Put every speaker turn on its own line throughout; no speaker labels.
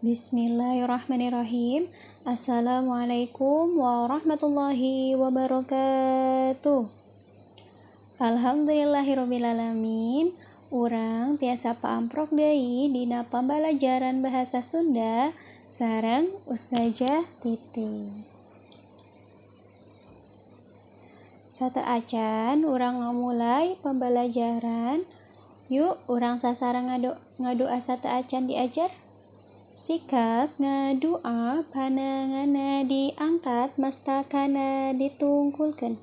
Bismillahirrahmanirrahim. Assalamualaikum warahmatullahi wabarakatuh. Alhamdulillahirrabbilalamin. Urang tiasa paamprok deui dina pambalajaran bahasa Sunda sareng Ustazah Titi. Sateuacan urang ngamulai pembelajaran. Yuk urang sasareng ngadoa sateuacan diajar. Sikap ngadua pandanganna diangkat mastakana ditungkulkeun.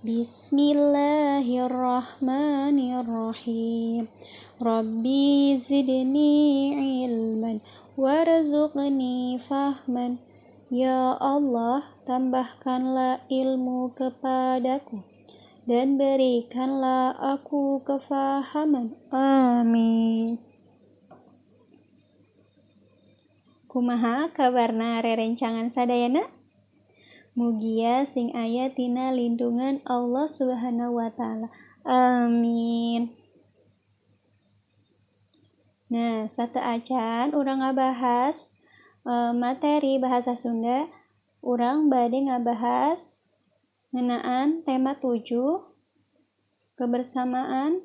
Bismillahirrahmanirrahim. Rabbi zidni ilman warzuqni fahman. Ya Allah, tambahkanlah ilmu kepadaku dan berikanlah aku kefahaman. Amin. Kumaha kabarna rerencangan sadayana? Mugia sing aya tina lindungan Allah Subhanahu wa taala. Amin. Nah, sateuacan urang ngabahas materi bahasa Sunda. Urang bade ngabahas ngeunaan tema 7 kebersamaan,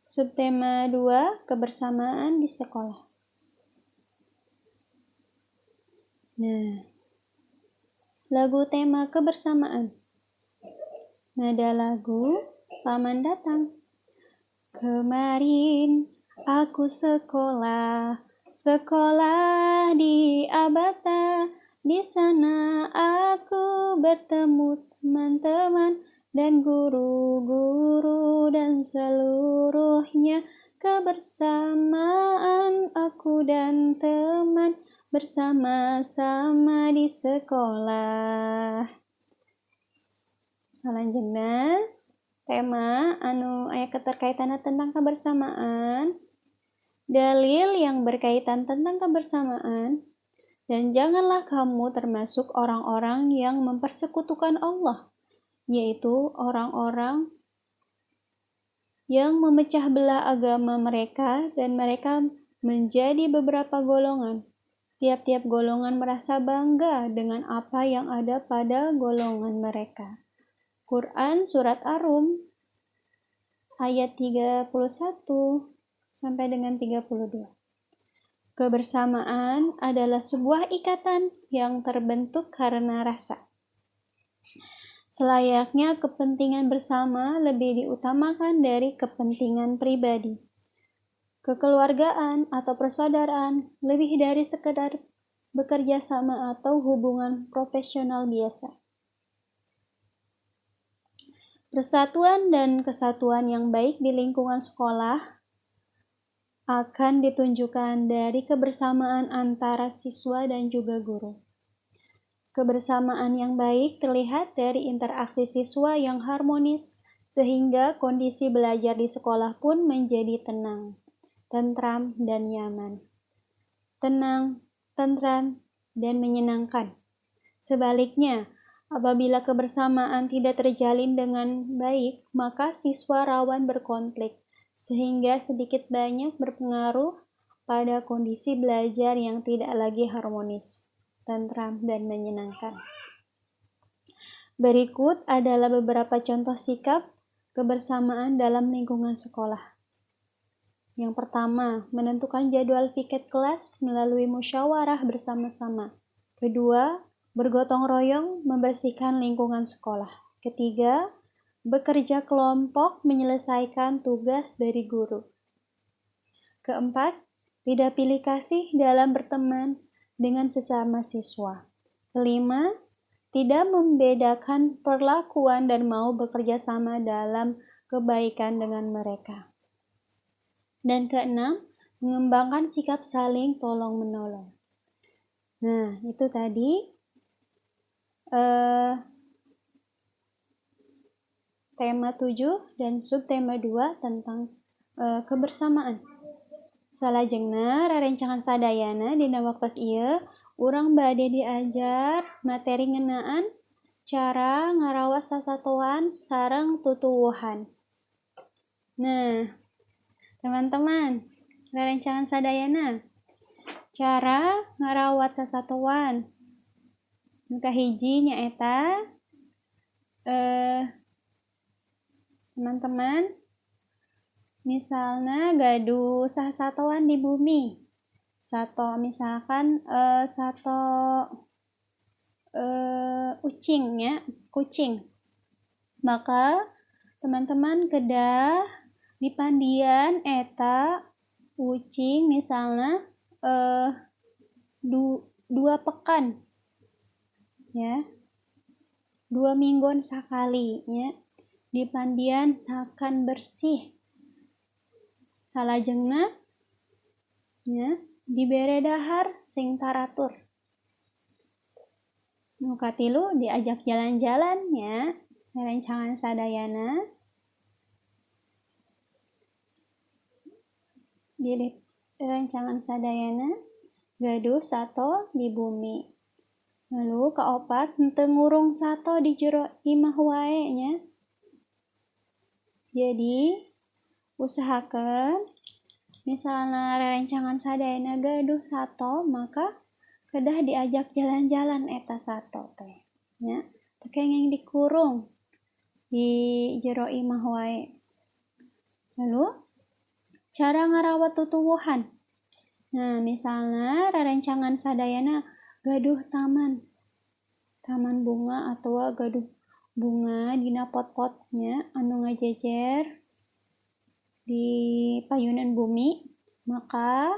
subtema 2 kebersamaan di sekolah. Nah, lagu tema kebersamaan. Nada lagu Paman Datang. Kemarin aku sekolah di Abata. Di sana aku bertemu teman-teman dan guru-guru dan seluruhnya. Kebersamaan aku dan teman bersama-sama di sekolah. Salanjutna tema anu aya keterkaitanna tentang kebersamaan, dalil yang berkaitan tentang kebersamaan, dan janganlah kamu termasuk orang-orang yang mempersekutukan Allah, yaitu orang-orang yang memecah belah agama mereka dan mereka menjadi beberapa golongan. Tiap-tiap golongan merasa bangga dengan apa yang ada pada golongan mereka. Quran Surat Ar-Rum ayat 31 sampai dengan 32. Kebersamaan adalah sebuah ikatan yang terbentuk karena rasa. Selayaknya kepentingan bersama lebih diutamakan dari kepentingan pribadi. Kekeluargaan atau persaudaraan lebih dari sekedar bekerja sama atau hubungan profesional biasa. Persatuan dan kesatuan yang baik di lingkungan sekolah akan ditunjukkan dari kebersamaan antara siswa dan juga guru. Kebersamaan yang baik terlihat dari interaksi siswa yang harmonis, sehingga kondisi belajar di sekolah pun menjadi tenang, tentram, dan nyaman. Tenang, tentram, dan menyenangkan. Sebaliknya, apabila kebersamaan tidak terjalin dengan baik, maka siswa rawan berkonflik, sehingga sedikit banyak berpengaruh pada kondisi belajar yang tidak lagi harmonis, tentram, dan menyenangkan. Berikut adalah beberapa contoh sikap kebersamaan dalam lingkungan sekolah. Yang pertama, menentukan jadwal piket kelas melalui musyawarah bersama-sama. Kedua, bergotong royong membersihkan lingkungan sekolah. Ketiga, bekerja kelompok menyelesaikan tugas dari guru. Keempat, tidak pilih kasih dalam berteman dengan sesama siswa. Kelima, tidak membedakan perlakuan dan mau bekerja sama dalam kebaikan dengan mereka. Dan keenam, mengembangkan sikap saling tolong-menolong. Nah, itu tadi tema 7 dan subtema 2 tentang kebersamaan. Salajengna rarencangan sadayana dina waktos ieu urang bade diajar materi ngeunaan cara ngaraos sasatuan sareng tutuwuhan. Nah, teman-teman, rerencangan sadayana. Cara ngarawat sasatuan. Nu kahiji nyaeta teman-teman misalnya gaduh sasatuan di bumi. Sato misalkan sato kucing. Maka teman-teman kedah dipandian eta kucing misalnya 2 pekan ya, 2 mingguan sakali ya, dipandian sakan bersih salajengna ya, dibere dahar sing taratur. Nu katilu diajak jalan-jalan nya, rerencangan sadayana. Di rerencangan sadayana gaduh sato di bumi. Lalu kaopat henteu ngurung sato di jero imah wae nya. Jadi usahakeun misalnya rerencangan sadayana gaduh sato, maka kedah diajak jalan-jalan eta sato teh nya. Teu kenging dikurung di jero imah wae. Lalu cara ngarawat tutuwuhan. Nah, misalnya rerencangan sadayana gaduh taman bunga atau gaduh bunga dina pot-potnya anu ngajejer di payunan bumi, maka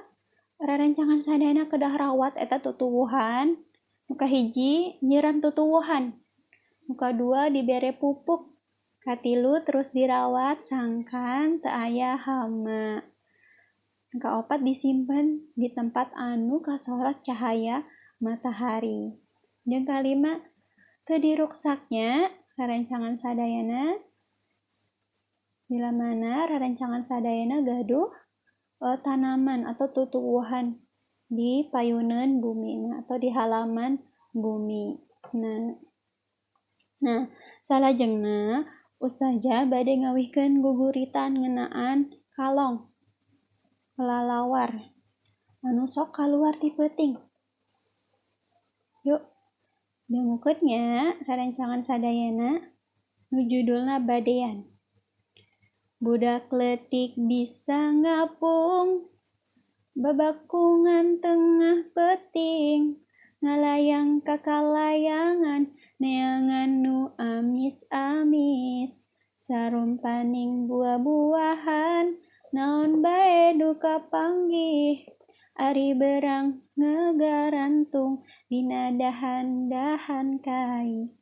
rerencangan sadayana kedah rawat eta tutuwuhan. Nu kahiji nyiram tutuwuhan, nu kadua dibere pupuk, katilu terus dirawat sangkan teu aya hama. Kaopat disimpen di tempat anu kasorot cahaya matahari. Jeung kalima teu diruksaknya rerencangan sadayana bila mana rerencangan sadayana gaduh tanaman atau tutuwuhan di payunan bumi atau di halaman bumi. Nah salajengna Ustazah bade ngawihkeun guguritan ngeunaan kalong lalawar anu sok kaluar ti peuting. Yuk dangukeun nya rerencangan sadayana nu judulna Badean. Budak leutik bisa ngapung babakungan tengah peuting, ngalayang kakalayangan neangan nu amis-amis, sarumpaning buah-buahan naon bae duka panggih, ari berang ngegarantung dina dahan-dahan kai.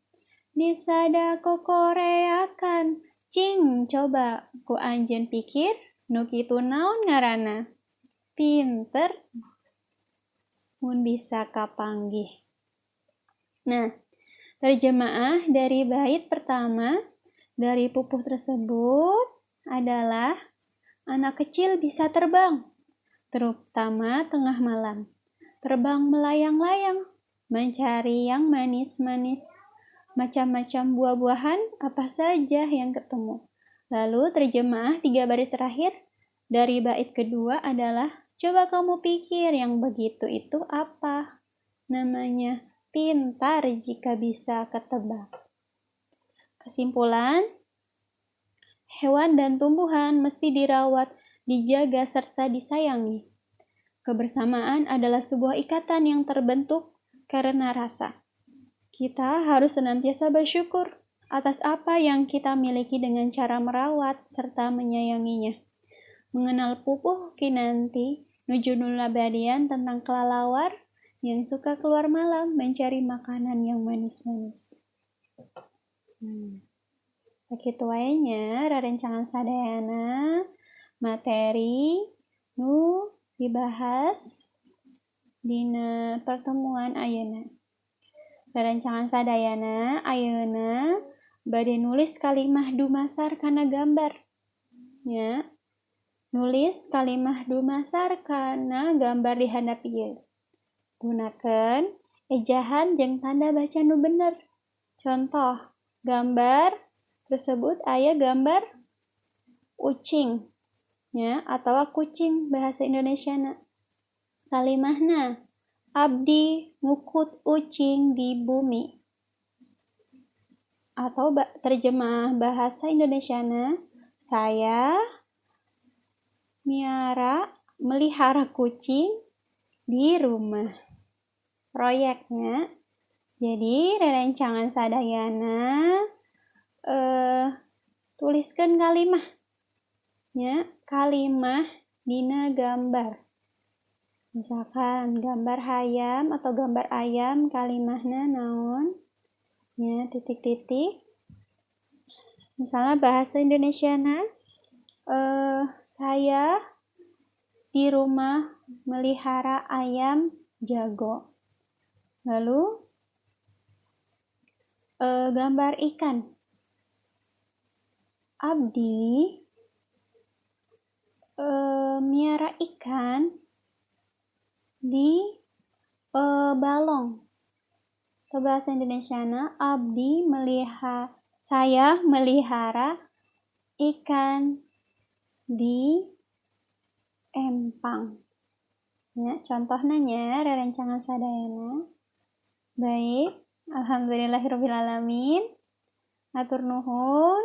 Disada kokoreakan, cing coba ku anjeun pikir nu kitu naon ngaranna? Pinter mun bisa kapanggih. Nah, terjemaah dari bait pertama dari pupuh tersebut adalah anak kecil bisa terbang, terutama tengah malam. Terbang melayang-layang, mencari yang manis-manis, macam-macam buah-buahan apa saja yang ketemu. Lalu terjemaah 3 baris terakhir dari bait kedua adalah, coba kamu pikir yang begitu itu apa? Namanya pintar jika bisa ketebak. Kesimpulan, hewan dan tumbuhan mesti dirawat, dijaga, serta disayangi. Kebersamaan adalah sebuah ikatan yang terbentuk karena rasa. Kita harus senantiasa bersyukur atas apa yang kita miliki dengan cara merawat serta menyayanginya. Mengenal pupuh kinanti, nujunul Badean tentang kelelawar yang suka keluar malam mencari makanan yang manis-manis. Begitu wae nya rerencangan sadayana materi nu dibahas dina pertemuan ayeuna. Rerencangan sadayana ayeuna bade nulis kalimah dumasar kana gambar. Ya. Nulis kalimah dumasar kana gambar di handap ieu. Gunakeun ejahan jeung tanda baca nu bener. Contoh, gambar tersebut aya gambar ucing. Ya, atau kucing bahasa Indonesiana. Kalimahna abdi ngukut ucing di bumi. Atau terjemah bahasa Indonesiana, saya melihara kucing di rumah. Proyeknya, jadi rerencangan sadayana tuliskan kalimah. Ya, kalimah dina gambar. Misalkan gambar hayam atau gambar ayam, kalimahna naon? Ya, titik-titik. Misalnya bahasa Indonesiana, saya di rumah melihara ayam jago. Lalu gambar ikan. Abdi miara ikan di balong. Atau bahasa Indonesiana, saya melihara ikan di empang. Ya, contohnya rerencangan sadayana. Baik, alhamdulillahirabbil alamin. Hatur nuhun.